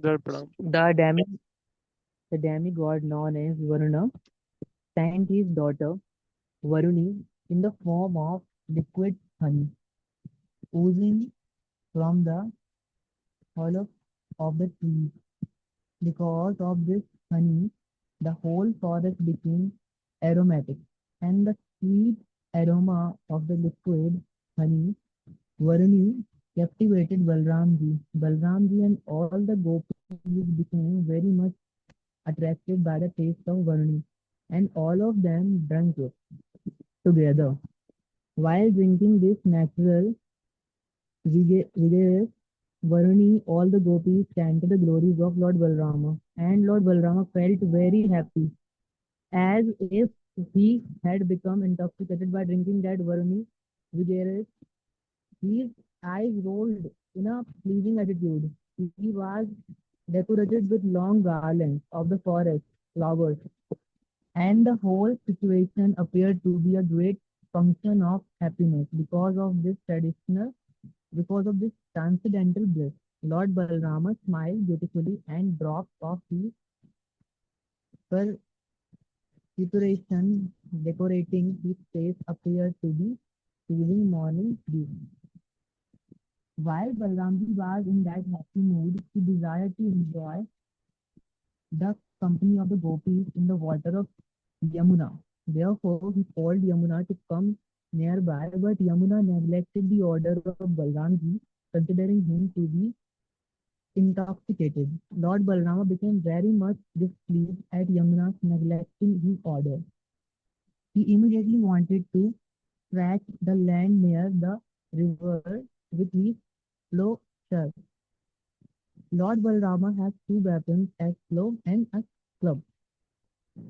That Pranam. The demi the demigod known as Varuna sent his daughter Varuni in the form of liquid honey, oozing from the hollow of the tree. Because of this honey, the whole forest became aromatic, and the sweet aroma of the liquid honey Varuni captivated Balramji. Balramji and all the gopis became very much attracted by the taste of Varuni, and all of them drank it together. While drinking this natural, vigorous Varuni, all the gopis chanted the glories of Lord Balarama, and Lord Balarama felt very happy, as if he had become intoxicated by drinking that Varuni vigorous. His eyes rolled in a pleasing attitude. He was decorated with long garlands of the forest flowers, and the whole situation appeared to be a great function of happiness because of this transcendental bliss. Lord Balarama smiled beautifully and drops of his perspiration decorating his face appeared to be soothing morning dew. While Balramji was in that happy mood, he desired to enjoy the company of the gopis in the water of Yamuna. Therefore, he called Yamuna to come nearby, but Yamuna neglected the order of Balramji, considering him to be intoxicated. Lord Balarama became very much displeased at Yamuna's neglecting his order. He immediately wanted to scratch the land near the river with his plowshare. Lord Balarama has two weapons, a plow and a club,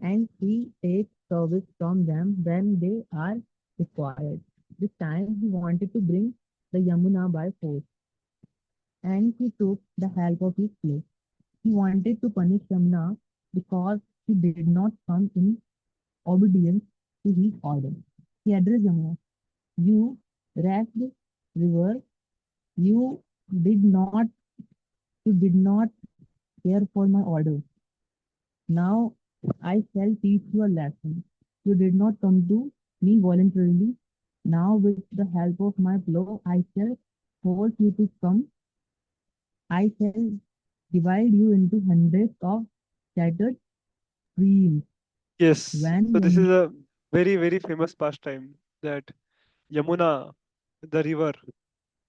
and he takes service from them when they are required. This time he wanted to bring the Yamuna by force, and he took the help of his plow. He wanted to punish Yamuna because she did not come in obedience to his order. He addressed Yamuna, "You wretched river, you did not you did not care for my order. Now I shall teach you a lesson. You did not come to me voluntarily. Now, with the help of my plow, I shall force you to come. I shall divide you into hundreds of shattered streams. Yes. When So this Yamuna, is a very, very famous pastime that Yamuna, the river,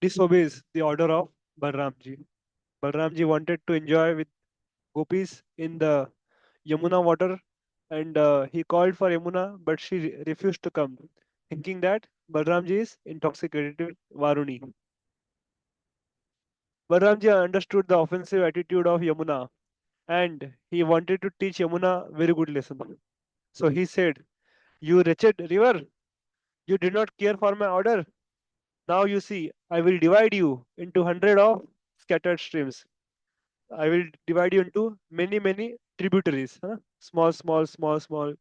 disobeys the order of Balramji. Balramji wanted to enjoy with gopis in the Yamuna water, and he called for Yamuna, but she refused to come, thinking that Balramji is intoxicated with Varuni. Balramji understood the offensive attitude of Yamuna, and he wanted to teach Yamuna very good lesson. So he said, "You wretched river, you did not care for my order. Now you see, I will divide you into hundred of scattered streams. I will divide you into many, many tributaries, huh? Small, small, small, small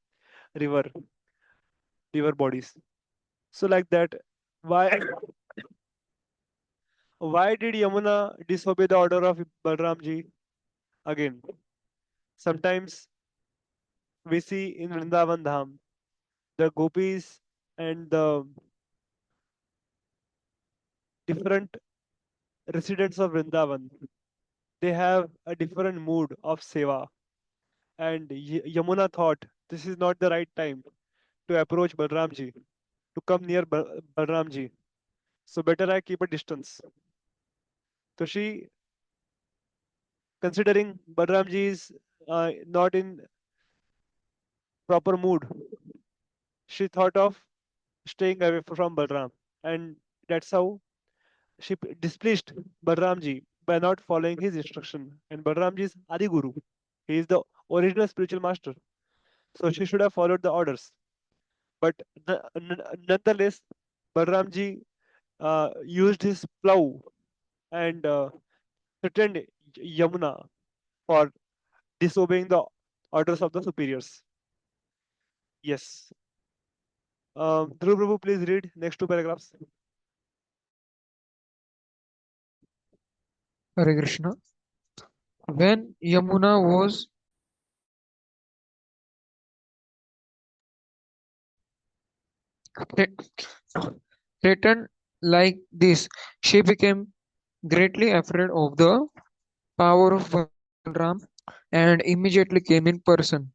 river, river bodies." So like that, why why did Yamuna disobey the order of Balramji? Again, sometimes we see in Vrindavan Dham, the gopis and the different residents of Vrindavan, they have a different mood of seva. And Yamuna thought this is not the right time to approach Balramji, to come near Balramji. So better I keep a distance. So she, considering Balramji is not in proper mood, she thought of staying away from Balram. And that's how she displeased Balramji by not following his instruction. And Balramji is Adi Guru. He is the original spiritual master. So she should have followed the orders. But nonetheless, Balramji used his plow and threatened Yamuna for disobeying the orders of the superiors. Yes. Dhruv Prabhu, please read next two paragraphs. Hare Krishna. When Yamuna was thre- threatened like this, she became greatly afraid of the power of Balaram and immediately came in person.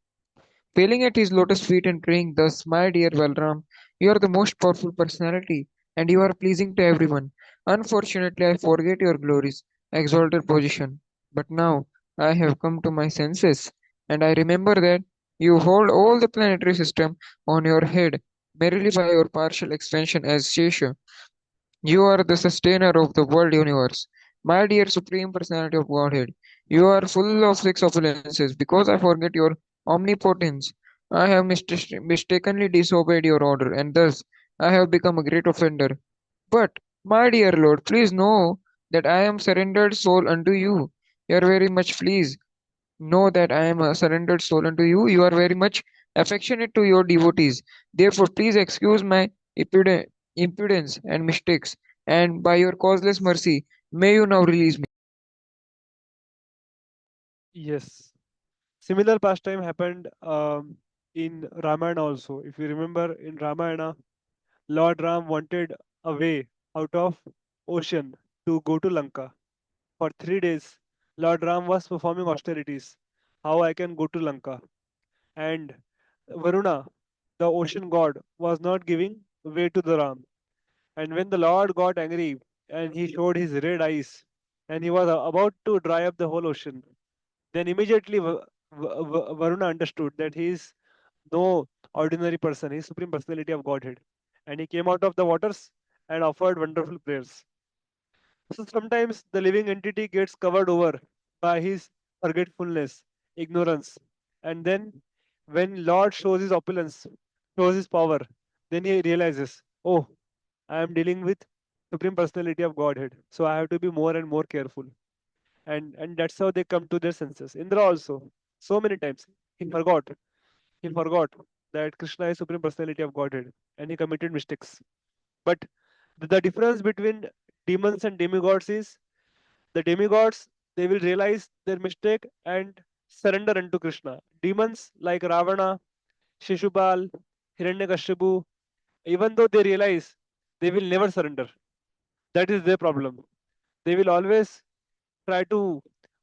Falling at his lotus feet and praying thus, My dear Balaram, you are the most powerful personality, and you are pleasing to everyone. Unfortunately, I forget your glories, exalted position. But now I have come to my senses, and I remember that you hold all the planetary system on your head merely by your partial expansion as Shesha. You are the sustainer of the world universe. My dear Supreme Personality of Godhead, you are full of six opulences. Because I forget your omnipotence, I have mistakenly disobeyed your order, and thus I have become a great offender. But, my dear Lord, please know that I am surrendered soul unto you. You are very much pleased. Know that I am a surrendered soul unto you. You are very much affectionate to your devotees. Therefore, please excuse my impudence and mistakes, and by your causeless mercy, may you now release me. Yes. Similar pastime happened in Ramayana also. If you remember in Ramayana, Lord Ram wanted a way out of ocean to go to Lanka. For 3 days, Lord Ram was performing austerities. How I can go to Lanka? And Varuna, the ocean god, was not giving way to the Ram. And when the Lord got angry and he showed his red eyes and he was about to dry up the whole ocean, then immediately Varuna understood that he is no ordinary person, he is Supreme Personality of Godhead. And he came out of the waters and offered wonderful prayers. So sometimes the living entity gets covered over by his forgetfulness, ignorance. And then when Lord shows his opulence, shows his power, then he realizes, oh, I am dealing with Supreme Personality of Godhead. So I have to be more and more careful. And that's how they come to their senses. Indra also, so many times, he forgot. He forgot that Krishna is Supreme Personality of Godhead and he committed mistakes. But the difference between demons and demigods is the demigods, they will realize their mistake and surrender unto Krishna. Demons like Ravana, Shishupal, Hiranyakashipu, even though they realize, they will never surrender. That is their problem. They will always try to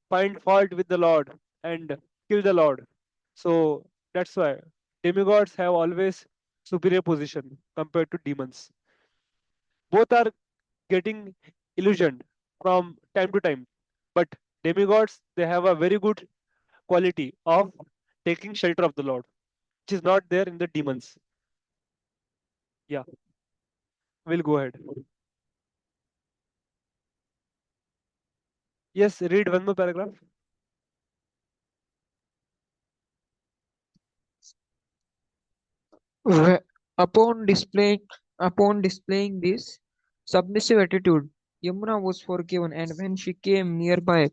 find fault with the Lord and kill the Lord. So that's why demigods have always superior position compared to demons. Both are getting illusioned from time to time. But demigods, they have a very good quality of taking shelter of the Lord, which is not there in the demons. Yeah, we'll go ahead. Yes, read one more paragraph. Wh- Upon displaying upon displaying this submissive attitude, Yamuna was forgiven, and when she came nearby,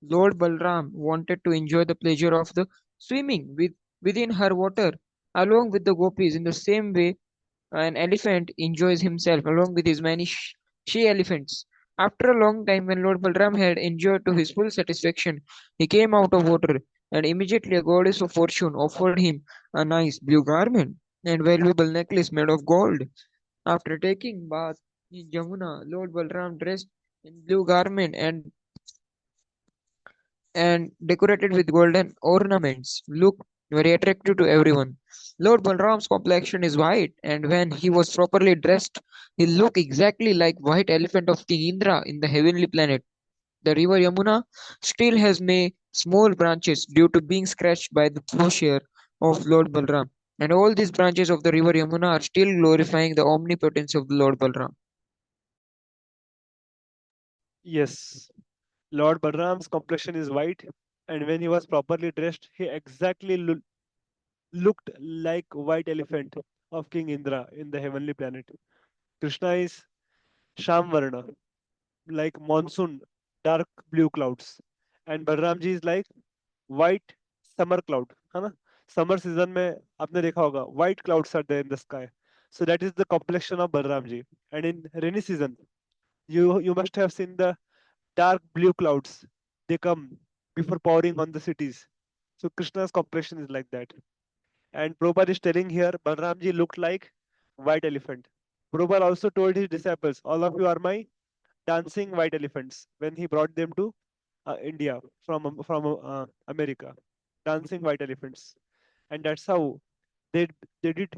Lord Balram wanted to enjoy the pleasure of the swimming within her water, along with the gopis, in the same way an elephant enjoys himself along with his many she elephants. After a long time, when Lord Balram had enjoyed to his full satisfaction, he came out of water, and immediately a goddess of fortune offered him a nice blue garment and valuable necklace made of gold. After taking bath in Jamuna, Lord Balram dressed in blue garment and decorated with golden ornaments, looked very attractive to everyone. Lord Balram's complexion is white, and when he was properly dressed, he looked exactly like white elephant of King Indra in the heavenly planet. The river Yamuna still has many small branches due to being scratched by the plowshare of Lord Balram. And all these branches of the river Yamuna are still glorifying the omnipotence of the Lord Balram. Yes, Lord Balram's complexion is white, and when he was properly dressed, he exactly looked like white elephant of King Indra in the heavenly planet. Krishna is Shamvarna, like monsoon, dark blue clouds, and Balramji is like white summer cloud, है ना? Summer season में आपने देखा होगा white clouds are there in the sky. So that is the complexion of Balramji. And in rainy season, you must have seen the dark blue clouds. They come. before pouring on the cities. So Krishna's complexion is like that. And Prabhupada is telling here, Balaramji looked like white elephant. Prabhupada also told his disciples, all of you are my dancing white elephants when he brought them to India from America. Dancing white elephants. And that's how they, they did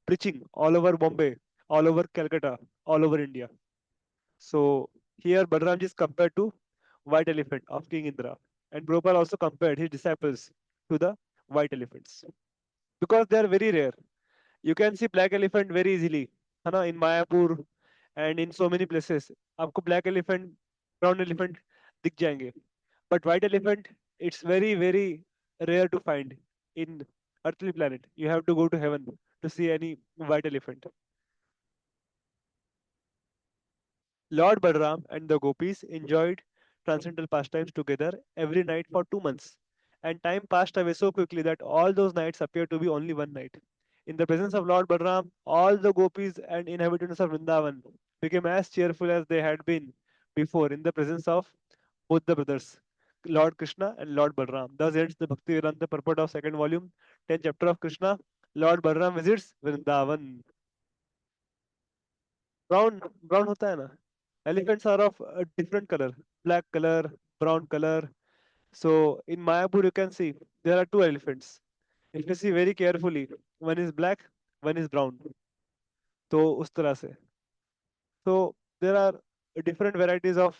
preaching all over Bombay, all over Calcutta, all over India. So here Balaramji is compared to white elephant of King Indra. And Prabhupada also compared his disciples to the white elephants because they are very rare. You can see black elephant very easily, है ना, in Mayapur and in so many places. आपको black elephant, brown elephant दिख जाएंगे. But white elephant, it's very very rare to find in earthly planet. You have to go to heaven to see any white elephant. Lord Balaram and the gopis enjoyed transcendental pastimes together every night for 2 months, and time passed away so quickly that all those nights appeared to be only one night. In the presence of Lord Balaram, all the gopis and inhabitants of Vrindavan became as cheerful as they had been before in the presence of both the brothers, Lord Krishna and Lord Balaram. Thus ends the Bhakti Vedanta purport of second volume, 10th chapter of Krishna. Lord Balaram visits Vrindavan. Brown होता है ना? Elephants are of a different color, black color, brown color. So in Mayapur you can see there are two elephants. If you see very carefully, one is black, one is brown. तो उस तरह से. So there are different varieties of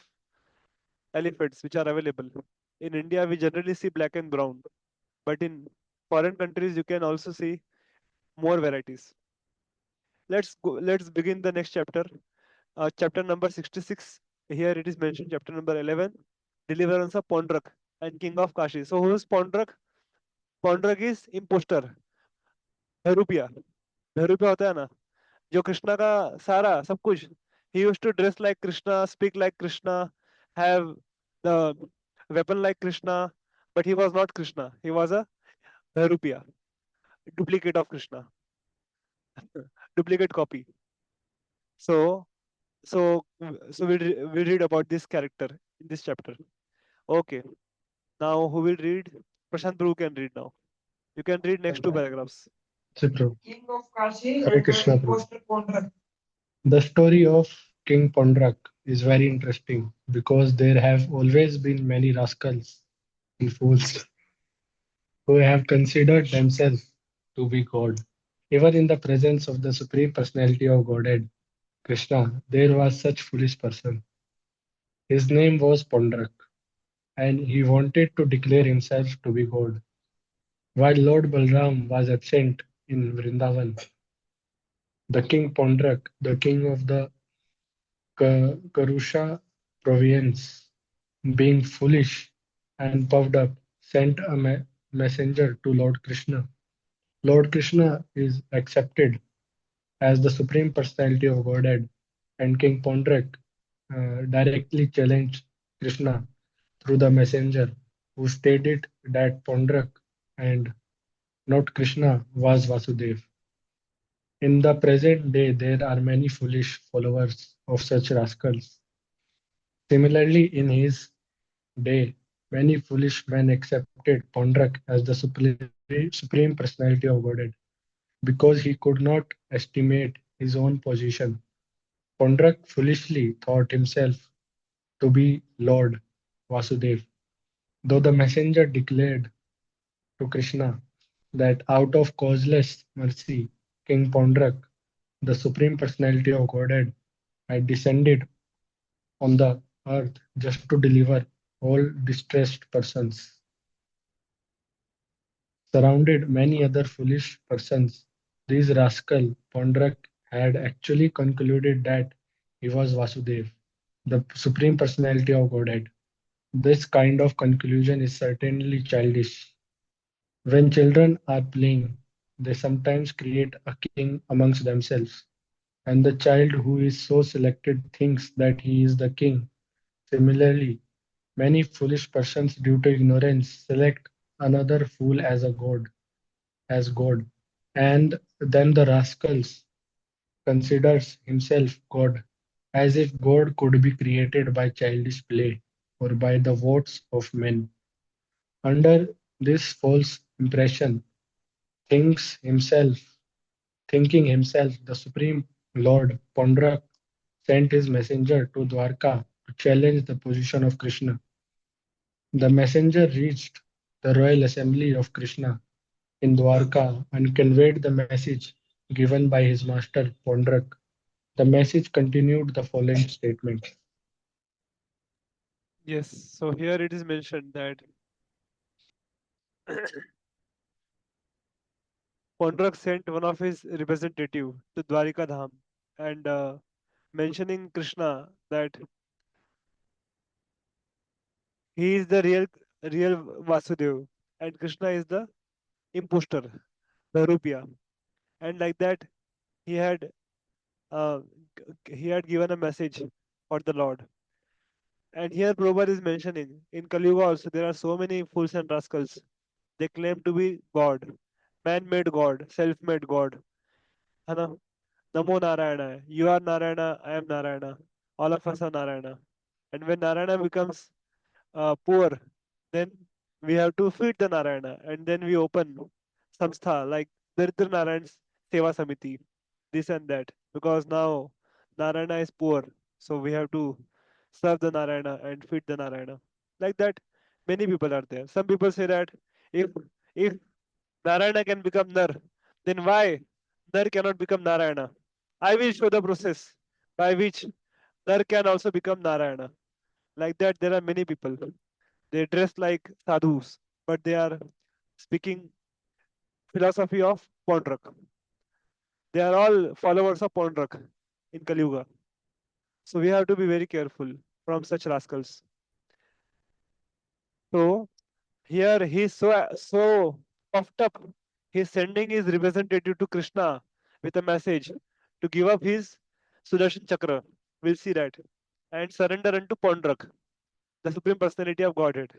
elephants which are available. In India we generally see black and brown, but in foreign countries you can also see more varieties. Let's go. Let's begin the next chapter. Chapter number 66. Here it is mentioned, chapter number 11, deliverance of Pondrak and king of Kashi. So who is Pondrak? Pondrak is imposter, Bhairupia. Bhairupia होता है ना, जो कृष्णा का सारा सब कुछ. He used to dress like Krishna, speak like Krishna, have the weapon like Krishna, but he was not Krishna. He was a Bhairupia, duplicate of Krishna, duplicate copy. So, so we read about this character in this chapter. Okay. Now, who will read? Prashant Prabhu can read now. You can read next two paragraphs. Say, Prabhu. Hare Krishna, Prabhu. The story of King Pondrak is very interesting because there have always been many rascals and fools who have considered themselves to be God. Even in the presence of the Supreme Personality of Godhead, Krishna, there was such foolish person. His name was Pondrak, and he wanted to declare himself to be God. While Lord Balaram was absent in Vrindavan, the king Pondrak, the king of the Karusha province, being foolish and puffed up, sent a messenger to Lord Krishna. Lord Krishna is accepted as the Supreme Personality of Godhead, and King Pondrak directly challenged Krishna through the messenger, who stated that Pondrak and not Krishna was Vasudev. In the present day, there are many foolish followers of such rascals. Similarly, in his day, many foolish men accepted Pondrak as the supreme personality of Godhead because he could not estimate his own position. Pondrak foolishly thought himself to be Lord Vasudev, though the messenger declared to Krishna that out of causeless mercy, King Pondrak, the supreme personality of Godhead, had descended on the earth just to deliver all distressed persons. Surrounded many other foolish persons, this rascal Pondrak had actually concluded that he was Vasudev, the supreme personality of Godhead. This kind of conclusion is certainly childish. When children are playing, they sometimes create a king amongst themselves, and the child who is so selected thinks that he is the king. Similarly, many foolish persons, due to ignorance, select another fool as God, and then the rascals considers himself God, as if God could be created by childish play or by the votes of men. Under this false impression, thinks himself, thinking himself the supreme Lord, Pondrak sent his messenger to Dwarka to challenge the position of Krishna. The messenger reached the royal assembly of Krishna in Dwarka and conveyed the message given by his master Pondrak. The message continued the following statement. Yes. So here it is mentioned that Pondrak sent one of his representative to Dwarika Dham and mentioning Krishna that he is the real Vasudev and Krishna is the imposter, the Rupia. And like that he had uh, he had given a message for the Lord. And here Prabhupada is mentioning in Kali Yuga also there are so many fools and rascals. They claim to be God, man-made God, self-made God. है ना? Namo Narayana. You are Narayana, I am Narayana. All of us are Narayana. And when Narayana becomes poor, then we have to feed the Narayana. And then we open samstha like Daridra Narayan's Seva Samiti, this and that. Because now Narayana is poor, so we have to serve the Narayana and feed the Narayana. Like that, many people are there. Some people say that if if Narayana can become Nar, then why Nar cannot become Narayana? I will show the process by which Nar can also become Narayana. Like that, there are many people. They dress like sadhus, but they are speaking philosophy of Pondrak. They are all followers of Pondrak in Kali Yuga. So we have to be very careful from such rascals. So here he is so puffed up. He's sending his representative to Krishna with a message to give up his Sudarshan Chakra. We'll see that. And surrender unto Pondrak, the Supreme Personality of Godhead.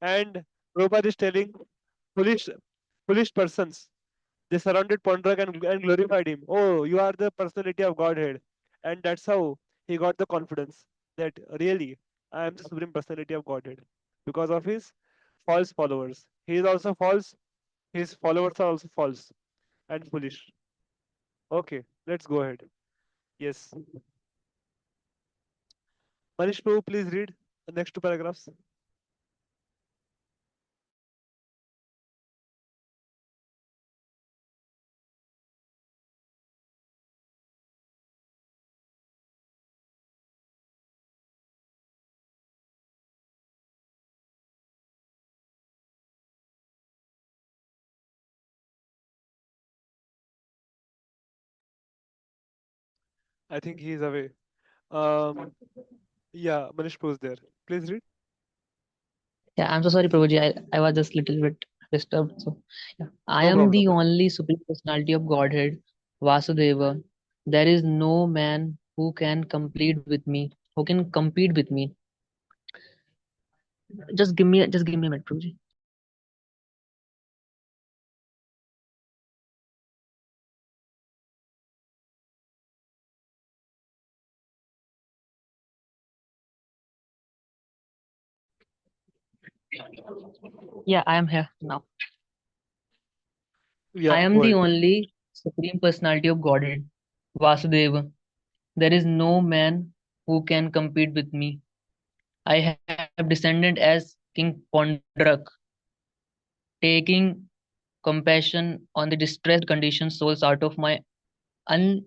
And Prabhupada is telling foolish foolish persons. They surrounded Pondrak and glorified him. Oh, you are the personality of Godhead. And that's how he got the confidence that really I am the Supreme Personality of Godhead. Because of his false followers. He is also false. His followers are also false and foolish. Okay, let's go ahead. Yes. Manish Prabhu, please read the next two paragraphs. I think he is away. Um, yeah, Manish Prabhu is there. Please read. Yeah, I'm so sorry, Prabhuji. I was just little bit disturbed. So, yeah. I No am the problem. only supreme personality of Godhead, Vasudeva. There is no man who can complete with me, who can compete with me. Just give me a minute, Prabhuji. Yeah, I am here now. I Yeah, am go the ahead. only supreme personality of Godhead, Vasudeva. There is no man who can compete with me. I have descended as King Pondrak, taking compassion on the distressed conditioned souls out of my un-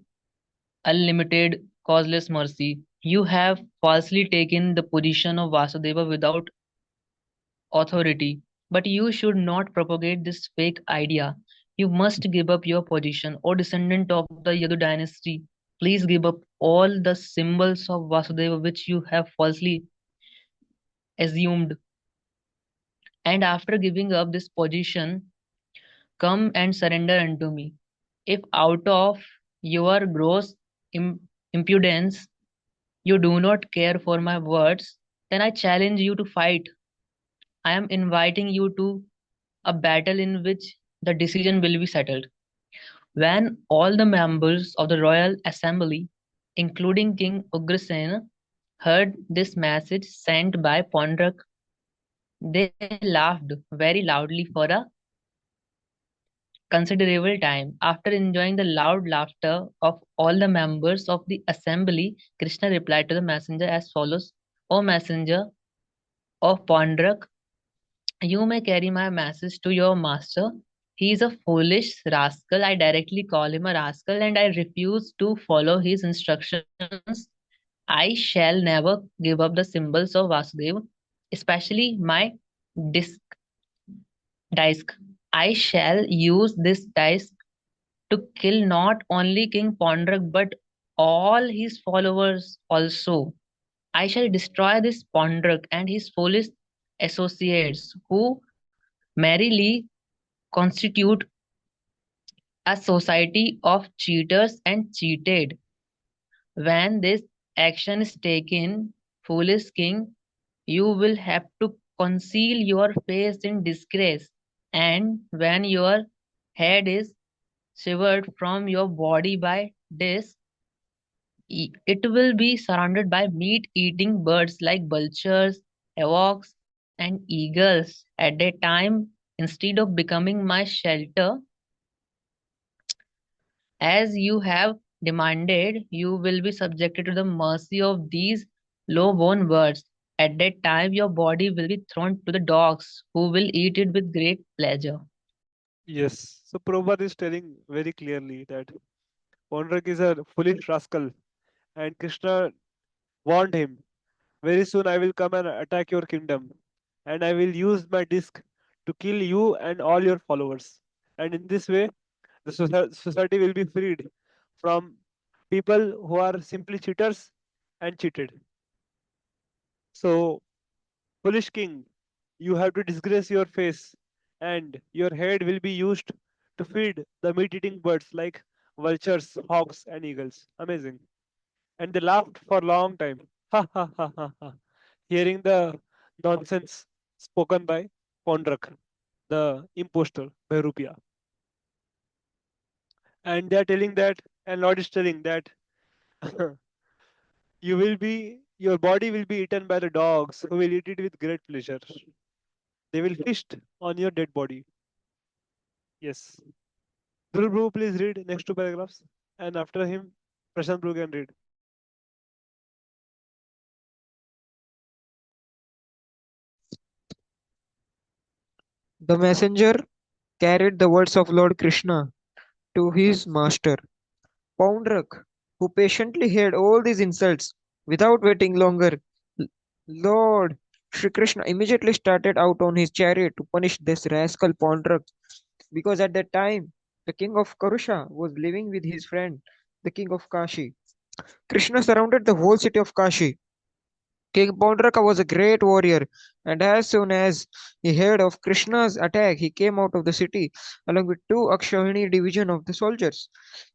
unlimited causeless mercy. You have falsely taken the position of Vasudeva without authority, but you should not propagate this fake idea. You must give up your position, O descendant of the Yadu dynasty. Please give up all the symbols of Vasudeva which you have falsely assumed. And after giving up this position, come and surrender unto me. If out of your gross impudence you do not care for my words, then I challenge you to fight. I am inviting you to a battle in which the decision will be settled. When all the members of the royal assembly, including King Ugrasena, heard this message sent by Pondrak, They laughed very loudly for a considerable time. After enjoying the loud laughter of all the members of the assembly, Krishna replied to the messenger as follows: O messenger of Pandrak, you may carry my message to your master. He is a foolish rascal. I directly call him a rascal and I refuse to follow his instructions. I shall never give up the symbols of Vasudeva, especially my disc disc. I shall use this disc to kill not only King Pondrak but all his followers also. I shall destroy this Pondrak and his foolish associates who merrily constitute a society of cheaters and cheated. When this action is taken, foolish king, you will have to conceal your face in disgrace, and when your head is severed from your body by this, it will be surrounded by meat-eating birds like vultures, hawks, and eagles. At that time, instead of becoming my shelter, as you have demanded, you will be subjected to the mercy of these low-born birds. At that time, your body will be thrown to the dogs, who will eat it with great pleasure. Yes. So Prabhupada is telling very clearly that Pondrak is a foolish rascal, and Krishna warned him, very soon I will come and attack your kingdom, and I will use my disc to kill you and all your followers. And in this way, the society will be freed from people who are simply cheaters and cheated. So, foolish king, you have to disgrace your face, and your head will be used to feed the meat eating birds like vultures, hawks, and eagles. Amazing. And they laughed for a long time. Ha ha ha ha ha. Hearing the nonsense spoken by Pondrak, the impostor, by Rupia. And they are telling that, and Lord is telling that your body will be eaten by the dogs who will eat it with great pleasure. They will feast on your dead body. Yes. Dhruv, Bru, please read next two paragraphs. And after him, Prashant Bru can read. The messenger carried the words of Lord Krishna to his master, Poundrak, who patiently heard all these insults without waiting longer. Lord Shri Krishna immediately started out on his chariot to punish this rascal Poundrak, because at that time the king of Karusha was living with his friend, the king of Kashi. Krishna surrounded the whole city of Kashi. King Pondraka was a great warrior, and as soon as he heard of Krishna's attack, he came out of the city along with two Akshauhini division of the soldiers.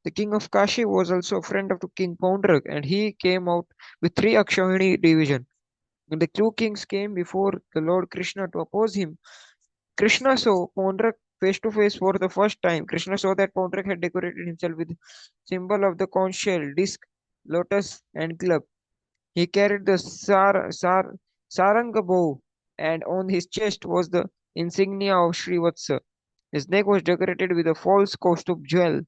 The king of Kashi was also a friend of the King Pondrak, and he came out with three Akshauhini division. When the two kings came before the Lord Krishna to oppose him, Krishna saw Pondrak face to face for the first time. Krishna saw that Pondrak had decorated himself with symbol of the conch shell, disc, lotus, and club. He carried the saranga bow, and on his chest was the insignia of Srivatsa. His neck was decorated with a false costume jewel,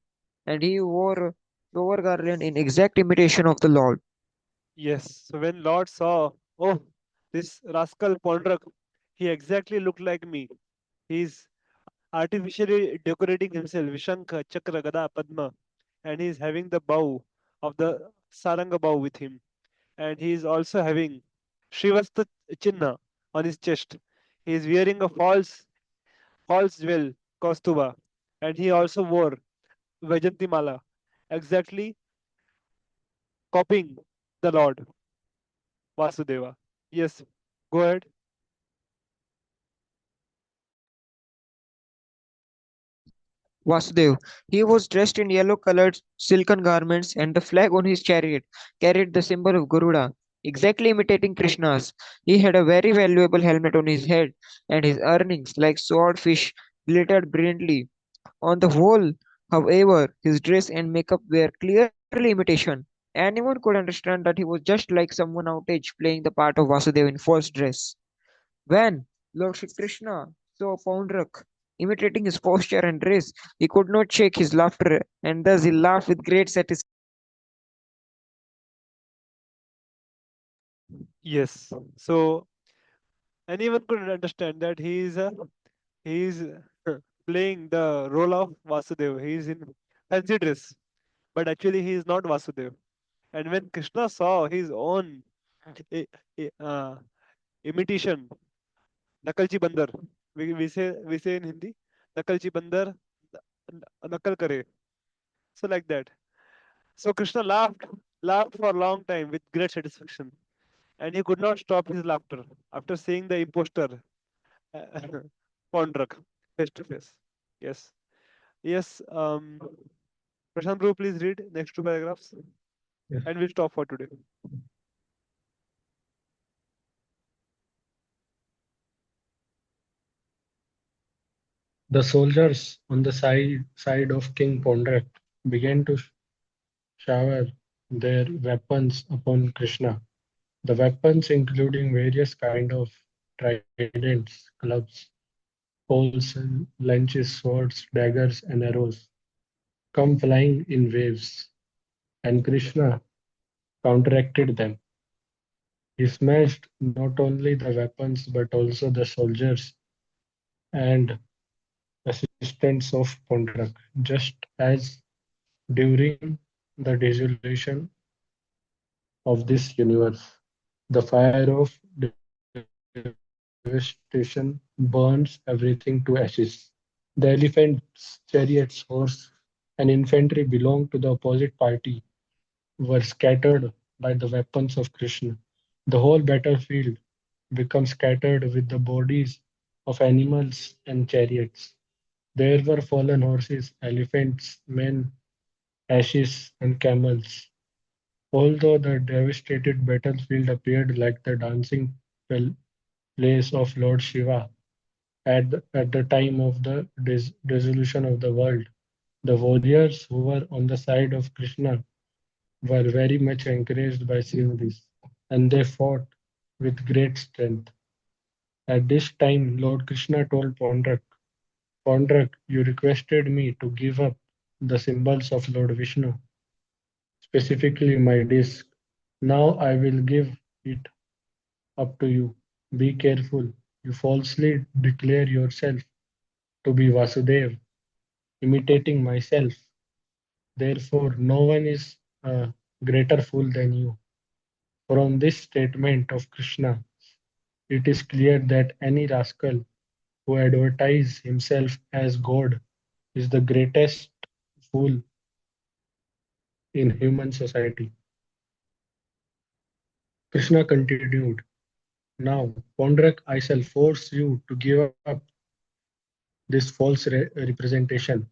and he wore a flower garland in exact imitation of the Lord. Yes. So when Lord saw, oh, this rascal Pondrak, he exactly looked like me. He's artificially decorating himself, Vishankha, Chakra, Gada, Padma, and he's having the bow of the Saranga bow with him. And he is also having Srivasta Chinna on his chest. He is wearing a false jewel, Kaustuba, and he also wore Vajanti Mala, exactly copying the Lord Vasudeva. Yes, go ahead. Vasudev. He was dressed in yellow colored silken garments, and the flag on his chariot carried the symbol of Garuda, exactly imitating Krishna's. He had a very valuable helmet on his head, and his earrings, like swordfish, glittered brilliantly. On the whole, however, his dress and makeup were clearly imitation. Anyone could understand that he was just like someone out age playing the part of Vasudev in false dress. When Lord Shri Krishna saw Poundrak imitating his posture and dress. He could not shake his laughter, and thus he laughed with great satisfaction. Yes. So anyone could understand that he is playing the role of Vasudev. He is in fancy dress, but actually he is not Vasudev. And when Krishna saw his own i- uh, imitation, नकलची बंदर, we say in Hindi, नकलची बंदर नकल करे. So like that. So Krishna laughed for a long time with great satisfaction, and he could not stop his laughter after seeing the impostor Pondrak face to face. Yes, yes. Prashant Bro, please read next two paragraphs, Yes. and we'll stop for today. The soldiers on the side of King Pondrak began to shower their weapons upon Krishna. The weapons, including various kind of tridents, clubs, poles, lances, swords, daggers, and arrows, come flying in waves, and Krishna counteracted them. He smashed not only the weapons but also the soldiers and assistants of Pondrak, just as during the dissolution of this universe. The fire of devastation burns everything to ashes. The elephants, chariots, horse, and infantry belonged to the opposite party were scattered by the weapons of Krishna. The whole battlefield becomes scattered with the bodies of animals and chariots. There were fallen horses, elephants, men, ashes, and camels. Although the devastated battlefield appeared like the dancing place of Lord Shiva at the time of the dissolution of the world, the warriors who were on the side of Krishna were very much encouraged by seeing this, and they fought with great strength. At this time, Lord Krishna told Pondrak, Pondrak, you requested me to give up the symbols of Lord Vishnu, specifically my disc. Now I will give it up to you. Be careful. You falsely declare yourself to be Vasudev, imitating myself. Therefore, no one is a greater fool than you. From this statement of Krishna, it is clear that any rascal who advertises himself as God is the greatest fool in human society. Krishna continued, now, Pondrak, I shall force you to give up this false representation.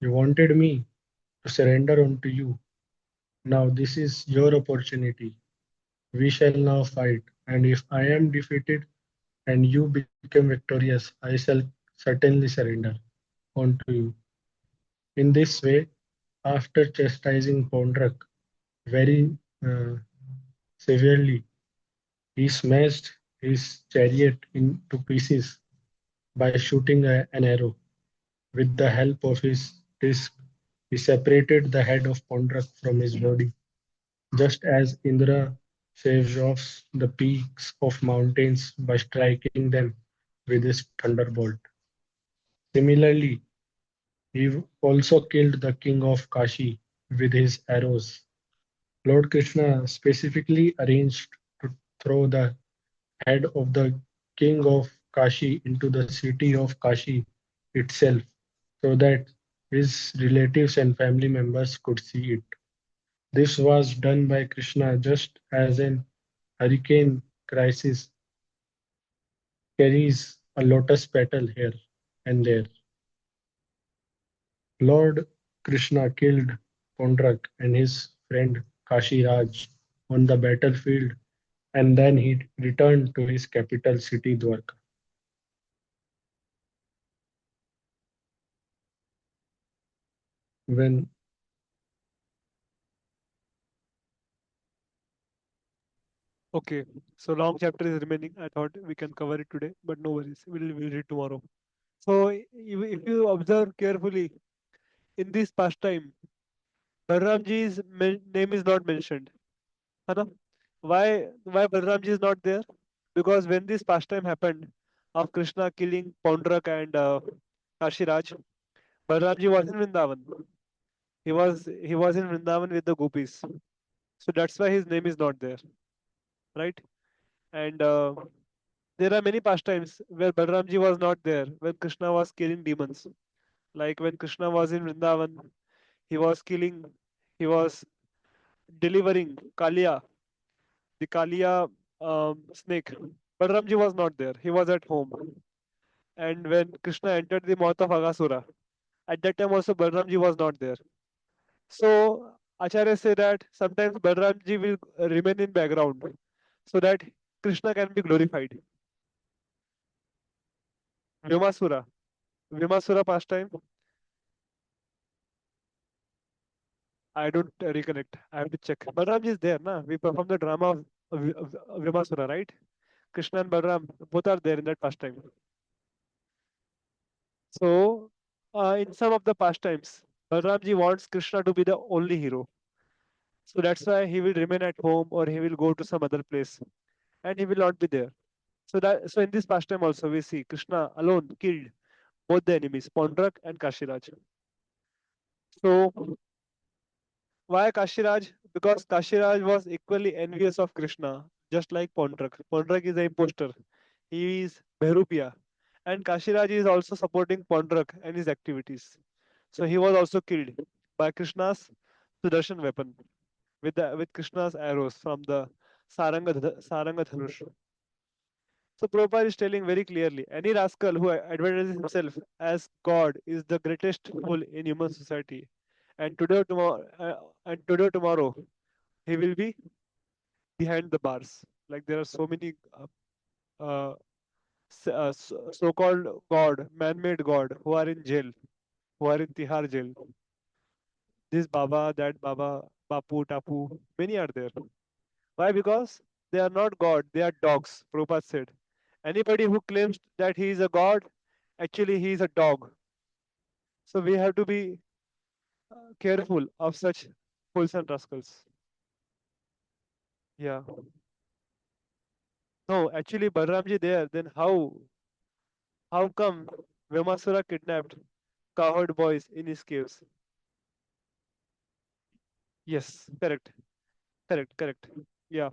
You wanted me to surrender unto you. Now, this is your opportunity. We shall now fight, and if I am defeated and you become victorious, I shall certainly surrender unto you. In this way, after chastising Pondrak very severely, he smashed his chariot into pieces by shooting an arrow. With the help of his disc, he separated the head of Pondrak from his body, just as Indra shaves off the peaks of mountains by striking them with his thunderbolt. Similarly, he also killed the king of Kashi with his arrows. Lord Krishna specifically arranged to throw the head of the king of Kashi into the city of Kashi itself so that his relatives and family members could see it. This was done by Krishna just as an hurricane crisis carries a lotus petal here and there. Lord Krishna killed Pondrak and his friend Kashi Raj on the battlefield, and then he returned to his capital city Dwarka. When Okay, so long chapter is remaining. I thought we can cover it today, but no worries. We'll read tomorrow. So if you observe carefully in this pastime, Balramji's name is not mentioned. है ना? Why Balramji is not there? Because when this pastime happened of Krishna killing Paundrak and Kashiraj, Balramji was in Vrindavan. He was in Vrindavan with the gopis. So that's why his name is not there, right? And there are many pastimes where Balramji was not there when Krishna was killing demons. Like when Krishna was in Vrindavan, he was killing, he was delivering Kalia, the Kalia snake. Balramji was not there. He was at home. And when Krishna entered the mouth of Agasura, at that time also Balramji was not there. So Acharya say that sometimes Balramji will remain in background so that Krishna can be glorified. Vyomasura. Vyomasura pastime, I don't recollect. I have to check. Balaram is there, na? We perform the drama of Vyomasura, right? Krishna and Balaram both are there in that pastime. So, in some of the pastimes, Balaramji wants Krishna to be the only hero. So that's why he will remain at home or he will go to some other place and he will not be there. So in this pastime also we see Krishna alone killed both the enemies, Pondrak and Kashiraj. So why Kashiraj? Because Kashiraj was equally envious of Krishna, just like Pondrak. Pondrak is the impostor. He is Behrupia. And Kashiraj is also supporting Pondrak and his activities. So he was also killed by Krishna's Sudarshan weapon with Krishna's arrows from the Saranga Dhanush. So Prabhupada is telling very clearly, any rascal who advertises himself as God is the greatest fool in human society. And today or tomorrow, he will be behind the bars. Like there are so many uh, so-called God, man-made God, who are in jail, who are in Tihar jail. This Baba, that Baba, Bapu, Tapu, many are there. Why? Because they are not God, they are dogs. Prabhupada said. Anybody who claims that he is a God, actually he is a dog. So we have to be careful of such fools and rascals. Yeah. No, actually Balramji there, then how come Vyomasura kidnapped cowherd boys in his caves? Yes, correct, correct. Yeah.